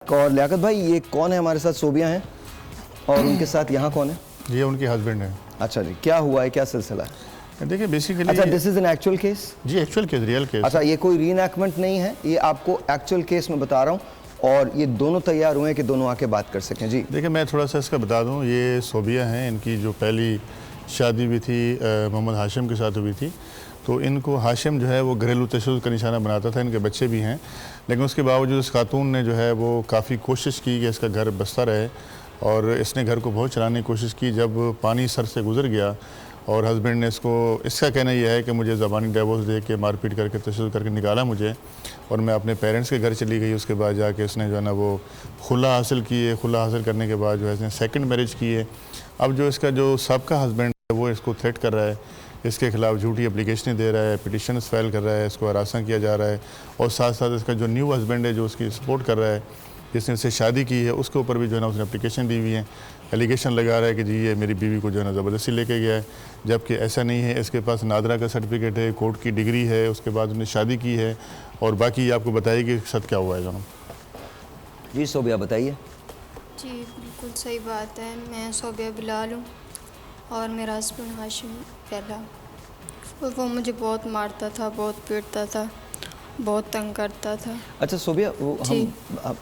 اور لیاقت بھائی یہ کون ہے ہمارے ساتھ؟ صوبیہ ہیں اور ان کے ساتھ یہاں کون ہے؟ یہ ان کے ہسبینڈ ہیں. اچھا جی، کیا ہوا ہے، کیا سلسلہ ہے؟ دیکھیں بیسیکلی اچھا this is an actual case? جی ایکچوئل کیس، ریئل کیس. اچھا یہ کوئی ری انیکٹمنٹ نہیں ہے، یہ آپ کو ایکچوئل کیس میں بتا رہا ہوں اور یہ دونوں تیار ہوئے ہیں کہ دونوں آ کے بات کر سکیں. جی دیکھیں میں تھوڑا سا اس کا بتا دوں. یہ صوبیہ ہیں، ان کی جو پہلی شادی بھی تھی محمد ہاشم کے ساتھ ہوئی تھی. تو ان کو ہاشم جو ہے وہ گھریلو تشدد کا نشانہ بناتا تھا. ان کے بچے بھی ہیں، لیکن اس کے باوجود اس خاتون نے جو ہے وہ کافی کوشش کی کہ اس کا گھر بستا رہے، اور اس نے گھر کو بہت چلانے کی کوشش کی. جب پانی سر سے گزر گیا اور ہسبینڈ نے اس کا کہنا یہ ہے کہ مجھے زبانی ڈیورس دے کے مار پیٹ کر کے تشدد کر کے نکالا مجھے، اور میں اپنے پیرنٹس کے گھر چلی گئی. اس کے بعد جا کے اس نے جو ہے نا وہ خلا حاصل کی ہے. خلا حاصل کرنے کے بعد جو ہے اس نے سیکنڈ میرج کی ہے. اب جو اس کا جو سابقہ ہسبینڈ ہے وہ اس کو تھریٹ کر رہا ہے، اس کے خلاف جھوٹی اپلیکیشنیں دے رہا ہے، پٹیشنز فائل کر رہا ہے، اس کو ہراساں کیا جا رہا ہے. اور ساتھ ساتھ اس کا جو نیو ہسبینڈ ہے جو اس کی سپورٹ کر رہا ہے، جس نے اس سے شادی کی ہے، اس کے اوپر بھی جو ہے نا اس نے اپلیکیشن دی ہوئی ہے. ایلیگیشن لگا رہا ہے کہ جی یہ میری بیوی کو جو ہے نا زبردستی لے کے گیا ہے، جبکہ ایسا نہیں ہے. اس کے پاس نادرہ کا سرٹیفکیٹ ہے، کورٹ کی ڈگری ہے، اس کے بعد انہوں نے شادی کی ہے. اور باقی آپ کو بتائیے کہ ساتھ کیا ہوا ہے جناب. جی صوبیہ بتائیے. جی بالکل صحیح بات ہے. میں صوبیہ بلال ہوں اور میرا ہسبینڈ ہاشم پہلا. وہ مجھے بہت مارتا تھا، بہت پیٹتا تھا، بہت تنگ کرتا تھا. اچھا صوبیہ جی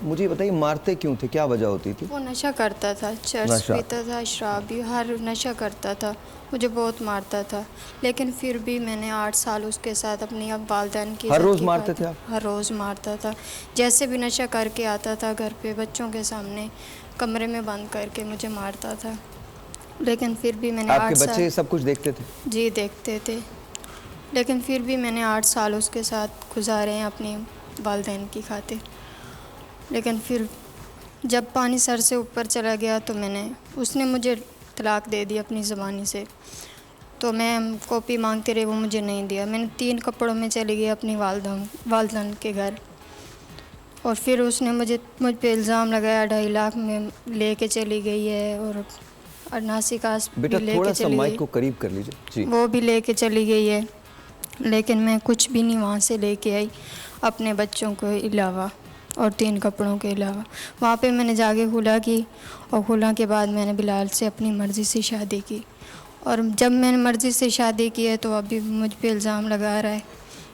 مجھے یہ بتائیے مارتے کیوں تھے، کیا وجہ ہوتی تھی؟ وہ نشہ کرتا تھا، چرس پیتا تھا، شراب بھی، ہر نشہ کرتا تھا. مجھے بہت مارتا تھا، لیکن پھر بھی میں نے 8 سال اس کے ساتھ اپنی والدین کی ہر روز مارتے تھے آپ؟ ہر روز مارتا تھا. جیسے بھی نشہ کر کے آتا تھا گھر پہ بچوں کے سامنے کمرے میں بند کر کے مجھے مارتا تھا. لیکن پھر بھی میں نے 8 سال... آپ کے بچے سب کچھ دیکھتے تھے؟ جی دیکھتے تھے. لیکن پھر بھی میں نے 8 سال اس کے ساتھ گزارے ہیں اپنی والدین کی خاطر. لیکن پھر جب پانی سر سے اوپر چلا گیا تو اس نے مجھے طلاق دے دی اپنی زبانی سے. تو میں کاپی مانگتے رہے، وہ مجھے نہیں دیا. میں نے 3 کپڑوں میں چلی گئی اپنی والدین کے گھر. اور پھر اس نے مجھ پہ الزام لگایا 2.5 لاکھ میں لے کے چلی گئی ہے، اور ناسکاس بھی بیٹا لے تھوڑا کے سا چلی مائک گئی. کو قریب کر لیجئے. جی وہ بھی لے کے چلی گئی ہے، لیکن میں کچھ بھی نہیں وہاں سے لے کے آئی اپنے بچوں کو علاوہ اور 3 کپڑوں کے علاوہ. وہاں پہ میں نے جا کے خلا کی، اور خلا کے بعد میں نے بلال سے اپنی مرضی سے شادی کی. اور جب میں نے مرضی سے شادی کی ہے تو ابھی مجھ پہ الزام لگا رہا ہے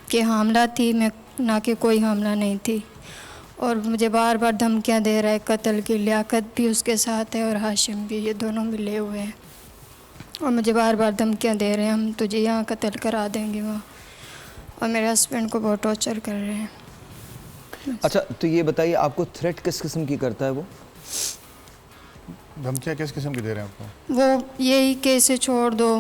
کہ حاملہ تھی میں، نہ کہ کوئی حاملہ نہیں تھی. اور مجھے بار بار دھمکیاں دے رہا ہے قتل کی. لیاقت بھی اس کے ساتھ ہے اور ہاشم بھی، یہ دونوں ملے ہوئے ہیں. اور مجھے بار بار دھمکیاں دے رہے ہیں ہم تجھے یہاں قتل کرا دیں گے وہاں. اور میرے ہسبینڈ کو بہت ٹارچر کر رہے ہیں. اچھا تو یہ بتائیے آپ کو تھریٹ کس قسم کی کرتا ہے وہ؟ دھمکیاں کس قسم کی دے رہے ہیں آپ کو؟ وہ یہی کہ اسے چھوڑ دو.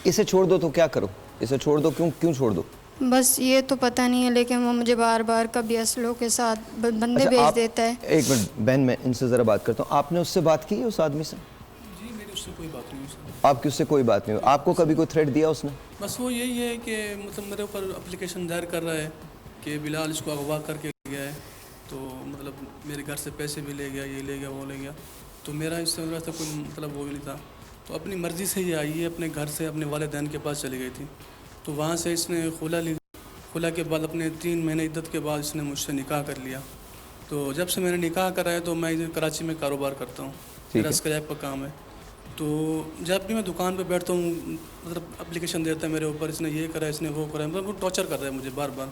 اسے چھوڑ دو تو کیا کرو؟ اسے چھوڑ دو کیوں چھوڑ دو؟ بس یہ تو پتہ نہیں ہے، لیکن وہ مجھے بار بار کبھی اسلحوں کے ساتھ بندے بھیج دیتا ہے. ایک منٹ بہن، میں ان سے ذرا بات کرتا ہوں. آپ نے اس سے بات کی ہے اس آدمی سے؟ جی میری اس سے کوئی بات نہیں ہوئی. آپ کی اس سے کوئی بات نہیں ہوئی؟ آپ کو کبھی کوئی تھریٹ دیا اس نے؟ بس وہ یہی ہے کہ مطلب میرے اوپر اپلیکیشن دائر کر رہا ہے کہ بلال اس کو اغوا کر کے گیا ہے، تو مطلب میرے گھر سے پیسے بھی لے گیا، یہ لے گیا، وہ لے گیا. تو میرا اس سے کوئی مطلب وہ بھی نہیں تھا. تو اپنی مرضی سے یہ آئی ہے، اپنے گھر سے اپنے والدین کے پاس چلی گئی تھی. تو وہاں سے اس نے خلا لی. خلا کے بعد اپنے 3 مہینے عدت کے بعد اس نے مجھ سے نکاح کر لیا. تو جب سے میں نے نکاح کرایا تو میں کراچی میں کاروبار کرتا ہوں، میرا اسکریپ کا کام ہے. تو جب بھی میں دکان پہ بیٹھتا ہوں مطلب اپلیکیشن دیتا ہے میرے اوپر، اس نے یہ کرا ہے، اس نے وہ کرا ہے، مطلب وہ ٹارچر کر رہا ہے مجھے بار بار.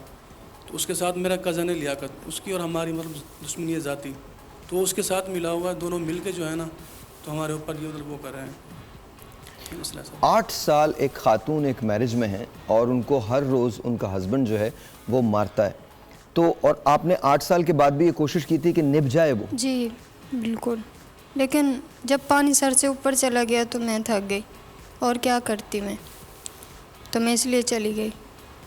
تو اس کے ساتھ میرا کزن ہے لیاقت، اس کی اور ہماری مطلب دشمنی ہے ذاتی. تو اس کے ساتھ ملا ہوا ہے، دونوں مل کے جو ہے نا تو ہمارے اوپر یہ مطلب وہ کر رہے ہیں. 8 سال ایک خاتون ایک میرج میں ہیں اور ان کو ہر روز ان کا ہسبینڈ جو ہے وہ مارتا ہے. تو اور آپ نے 8 سال کے بعد بھی یہ کوشش کی تھی کہ نبھ جائے وہ؟ جی بالکل. لیکن جب پانی سر سے اوپر چلا گیا تو میں تھک گئی، اور کیا کرتی میں، تو میں اس لیے چلی گئی.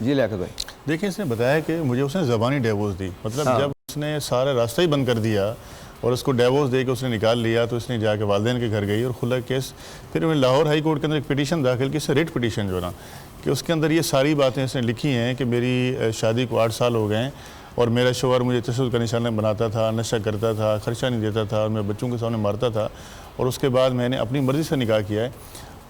جی لیاقت بھائی. دیکھیں اس نے بتایا کہ مجھے اس نے زبانی ڈیورس دی. مطلب جب اس نے سارا راستہ ہی بند کر دیا اور اس کو ڈیورس دے کے اس نے نکال لیا، تو اس نے جا کے والدین کے گھر گئی اور خلا کیس. پھر میں لاہور ہائی کورٹ کے اندر ایک پٹیشن داخل کی، ریٹ پٹیشن جو نا، کہ اس کے اندر یہ ساری باتیں اس نے لکھی ہیں کہ میری شادی کو 8 سال ہو گئے ہیں اور میرا شوہر مجھے تشدد کا نشانہ بناتا تھا، نشہ کرتا تھا، خرچہ نہیں دیتا تھا، اور میں بچوں کے سامنے مارتا تھا، اور اس کے بعد میں نے اپنی مرضی سے نکاح کیا ہے.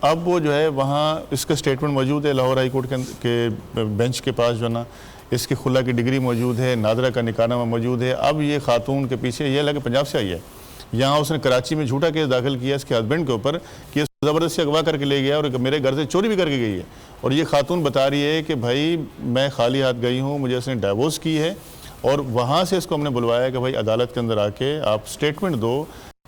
اب وہ جو ہے وہاں اس کا سٹیٹمنٹ موجود ہے لاہور ہائی کورٹ کے بینچ کے پاس جو نا. اس کی خلا کی ڈگری موجود ہے, نادرہ کا نکاح نامہ موجود ہے. اب یہ خاتون کے پیچھے یہ لگا کہ پنجاب سے آئی ہے, یہاں اس نے کراچی میں جھوٹا کیس داخل کیا اس کے ہسبینڈ کے اوپر کہ زبردستی اغوا کر کے لے گیا اور میرے گھر سے چوری بھی کر کے گئی ہے. اور یہ خاتون بتا رہی ہے کہ بھائی میں خالی ہاتھ گئی ہوں, مجھے اس نے ڈائیورس کی ہے, اور وہاں سے اس کو ہم نے بلوایا کہ بھائی عدالت کے اندر آ کے آپ سٹیٹمنٹ دو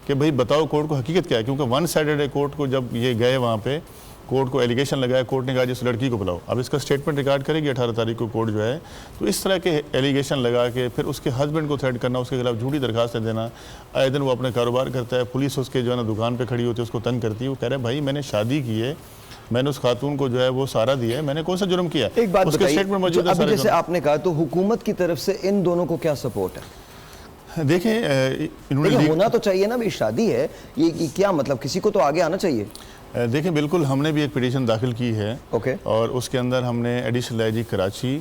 کہ بھائی بتاؤ کورٹ کو حقیقت کیا ہے. کیونکہ ون سائیڈڈ ہے کورٹ کو, جب یہ گئے وہاں پہ کورٹ کو ایلیگیشن لگایا, کورٹ نے کہا جس لڑکی کو بلاؤ. اب اس کا سٹیٹمنٹ ریکارڈ کرے گی 18 تاریخ کو کورٹ جو ہے. تو اس طرح کے ایلیگیشن لگا کے پھر اس کے ہسبینڈ کو تھریٹ کرنا, اس کے خلاف جھوٹی درخواستیں دینا. آئے دن وہ اپنے کاروبار کرتا ہے, پولیس اس کے جو ہے نا دکان پہ کھڑی ہوتی ہے, اس کو تنگ کرتی ہے. وہ کہہ رہے ہیں بھائی میں نے شادی کی ہے, میں نے اس خاتون کو جو ہے وہ سہارا دیا ہے, میں نے کون سا جرم کیا. ایک بات اس کے بتائیے, سٹیٹمنٹ موجود ہے ابھی سارے. جیسے آپ نے کہا تو حکومت کی طرف سے ان دونوں کو کیا سپورٹ ہے؟ دیکھیں انہوں نے ہونا تو چاہیے نا, بھی شادی ہے یہ کیا مطلب, کسی کو تو آگے آنا چاہیے. دیکھیں بالکل ہم نے بھی ایک پیٹیشن داخل کی ہے, اور اس کے اندر ہم نے additional I G Karachi,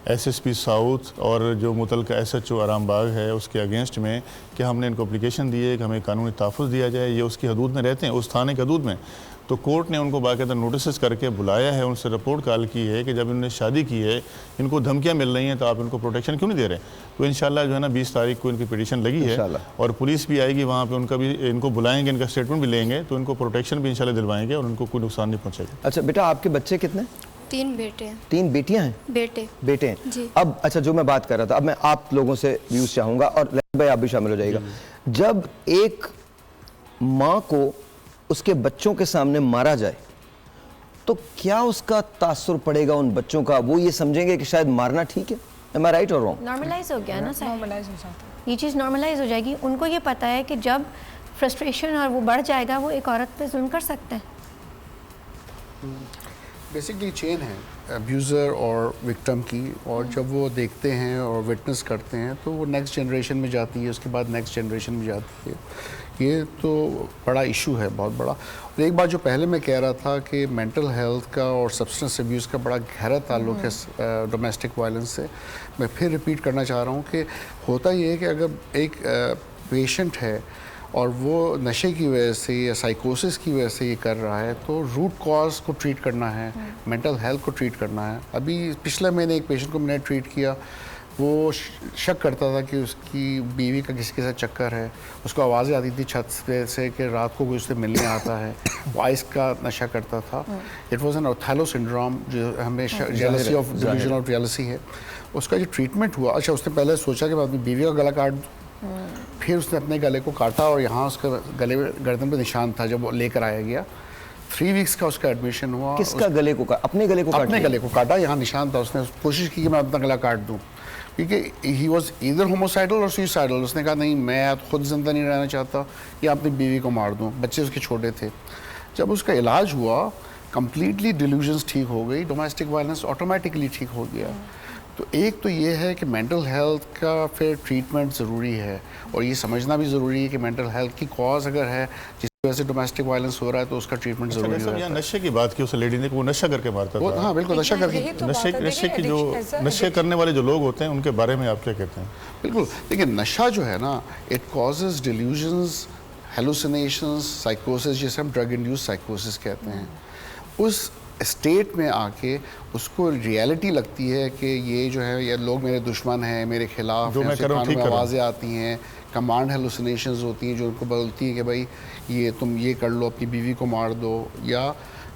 S S P south اور جو متعلقہ ایس ایچ او آرام باغ ہے اس کے اگینسٹ میں کہ ہم نے ان کو اپلیکیشن دی ہے کہ ہمیں قانونی تحفظ دیا جائے. یہ اس کی حدود میں رہتے ہیں, اس تھانے کی حدود میں. تو کورٹ نے ان کو باقاعدہ نوٹسز کر کے بلایا ہے, ان سے رپورٹ کال کی ہے کہ جب انہوں نے شادی کی ہے, ان کو دھمکیاں مل رہی ہیں, تو آپ ان کو پروٹیکشن کیوں نہیں دے رہے. تو انشاءاللہ جو ہے نا 20 تاریخ کو ان کی پیٹیشن لگی ہے, اور پولیس بھی آئے گی وہاں پہ, ان کا بھی ان کو بلائیں گے, ان کا سٹیٹمنٹ بھی لیں گے, تو ان کو پروٹیکشن بھی انشاءاللہ دلوائیں گے اور ان کو کوئی نقصان نہیں پہنچے گا. اچھا بیٹا, آپ کے بچے کتنے؟ 3 بیٹے ہیں. 3 بیٹیاں ہیں؟ بیٹے ہیں جی. اب اچھا جو میں بات کر رہا تھا, اب میں آپ لوگوں سے ویوز چاہوں گا, اور بھائی آپ بھی شامل ہو جائے گا. جب ایک ماں کو اس کے بچوں کے سامنے مارا جائے تو کیا اس کا تاثر پڑے گا ان بچوں کا؟ وہ یہ سمجھیں گے کہ شاید مارنا ٹھیک ہے. Am I right or wrong? Normalize ہو گیا نا, نارملائز ہو جاتا ہے, یہ چیز نارملائز ہو جائے گی. ان کو یہ پتہ ہے کہ جب فرسٹریشن اور وہ بڑھ جائے گا وہ ایک عورت پہ ظلم کر سکتے ہیں. بیسکلی چین ہے ابیوزر اور وکٹم کی, اور جب وہ دیکھتے ہیں اور وٹنس کرتے ہیں تو وہ نیکسٹ جنریشن میں جاتی ہے, اس کے بعد نیکسٹ جنریشن میں جاتی ہے. یہ تو بڑا ایشو ہے, بہت بڑا. اور ایک بات جو پہلے میں کہہ رہا تھا کہ مینٹل ہیلتھ کا اور سبسٹنس ابیوز کا بڑا گہرا تعلق ہے ڈومیسٹک وائلنس سے, میں پھر ریپیٹ کرنا چاہ رہا ہوں کہ ہوتا یہ ہے کہ اگر ایک پیشنٹ ہے اور وہ نشے کی وجہ سے یا سائیکوسس کی وجہ سے یہ کر رہا ہے, تو روٹ کاز کو ٹریٹ کرنا ہے, مینٹل ہیلتھ کو ٹریٹ کرنا ہے. ابھی پچھلے مہینے ایک پیشنٹ کو میں نے ٹریٹ کیا, وہ شک کرتا تھا کہ اس کی بیوی کا کسی کے ساتھ چکر ہے. اس کو آوازیں آتی تھی چھت پہ سے کہ رات کو کوئی اس سے ملنے آتا ہے. وہ آئس کا نشہ کرتا تھا. It was an Othello syndrome, جو ہمیں جیلسی آف ڈیلیوژن آف ریئلسی ہے. اس کا جو ٹریٹمنٹ ہوا, اچھا اس نے پہلے سوچا کہ میں اپنی بیوی کا گلا کاٹ دوں, پھر اس نے اپنے گلے کو کاٹا اور یہاں اس کا گلے گردن پہ نشان تھا جب وہ لے کر آیا گیا. 3 ویکس کا اس کا ایڈمیشن ہوا. کس کا گلے کو کاٹا؟ اپنے گلے کو کاٹا؟ اپنے گلے کو کاٹا, یہاں نشان تھا. اس نے کوشش کی کہ میں اپنا گلا کاٹ دوں, کیونکہ ہی واز ایدر ہوموسائیڈل اور سوئسائڈل. اس نے کہا نہیں میں خود زندہ نہیں رہنا چاہتا یا اپنی بیوی کو مار دوں. بچے اس کے چھوٹے تھے. جب اس کا علاج ہوا کمپلیٹلی ڈیلیوژنس ٹھیک ہو گئی, ڈومیسٹک وائلنس آٹومیٹکلی ٹھیک ہو گیا. تو ایک تو یہ ہے کہ مینٹل ہیلتھ کا پھر ٹریٹمنٹ ضروری ہے, اور یہ سمجھنا بھی ضروری ہے کہ مینٹل ہیلتھ کی کاز اگر ہے جس کی وجہ سے ڈومیسٹک وائلنس ہو رہا ہے تو اس کا ٹریٹمنٹ ضروری ہے. نشے کی بات کی اس لیڈی نے کہ وہ نشہ کر کے مارتا تھا. ہاں بالکل, نشہ کر کے. نشے کی جو نشے کرنے والے جو لوگ ہوتے ہیں ان کے بارے میں آپ کیا کہتے ہیں؟ بالکل, دیکھیں نشہ جو ہے نا, اٹ کازز ڈیلیوژنز, ہیلوسینیشنز, سائیکوسس, جسے ہم ڈرگ انڈیوس سائیکوسس کہتے ہیں. اس اسٹیٹ میں آ کے اس کو ریئلٹی لگتی ہے کہ یہ جو ہے یہ لوگ میرے دشمن ہیں, میرے خلاف ہیں, کانوں میں آوازیں آتی ہیں, کمانڈ ہیلوسینیشنز ہوتی ہیں جو ان کو بولتی ہیں کہ بھائی یہ تم یہ کر لو, اپنی بیوی کو مار دو. یا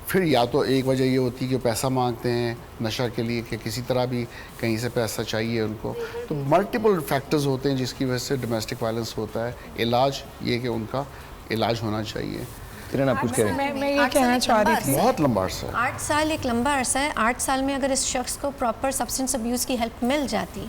پھر یا تو ایک وجہ یہ ہوتی ہے کہ پیسہ مانگتے ہیں نشہ کے لیے کہ کسی طرح بھی کہیں سے پیسہ چاہیے ان کو. تو ملٹیپل فیکٹرز ہوتے ہیں جس کی وجہ سے ڈومیسٹک وائلنس ہوتا ہے. علاج یہ کہ ان کا علاج ہونا چاہیے. میں یہ کہنا چاہ رہی تھی, بہت لمبا عرصہ ہے. 8 سال ایک لمبا عرصہ ہے. 8 سال میں اگر اس شخص کو پراپر سبسٹنس ابیوز کی ہیلپ مل جاتی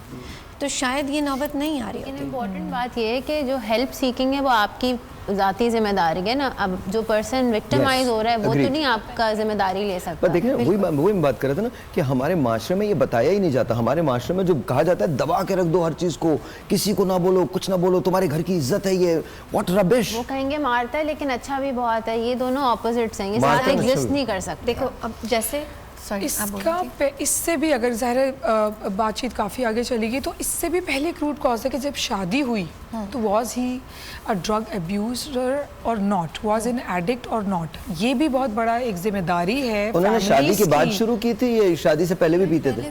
تو شاید یہ نوبت نہیں آ رہی ہوتی. امپورٹنٹ بات یہ ہے کہ جو ہیلپ سیکنگ ہے وہ آپ کی ذاتی ذمہ داری ہے نا. اب جو پرسن وکٹمائز ہو رہا ہے وہ تو نہیں آپ کا ذمہ داری لے سکتا. دیکھیں وہی بات کر رہا تھا نا کہ ہمارے معاشرے میں یہ بتایا ہی نہیں جاتا. ہمارے معاشرے میں جو کہا جاتا ہے دبا کے رکھ دو ہر چیز کو, کسی کو نہ بولو, کچھ نہ بولو, تمہارے گھر کی عزت ہے, یہ واٹ ربش. وہ کہیں گے مارتا ہے لیکن اچھا بھی بہت ہے. یہ دونوں اپوزٹس ہیں, یہ ساتھ ایگزسٹ نہیں کر سکتے. دیکھو اب جیسے اس سے بھی اگر ظاہر بات چیت کافی آگے چلی گئی تو اس سے بھی پہلے ایک روٹ کاز ہے کہ جب شادی ہوئی تو was he a drug abuser اور ناٹ, واز این ایڈکٹ اور ناٹ. یہ بھی بہت بڑا ایک ذمہ داری ہے. انہوں نے شادی کے بعد شروع کی تھی یا شادی سے پہلے بھی پیتے تھے؟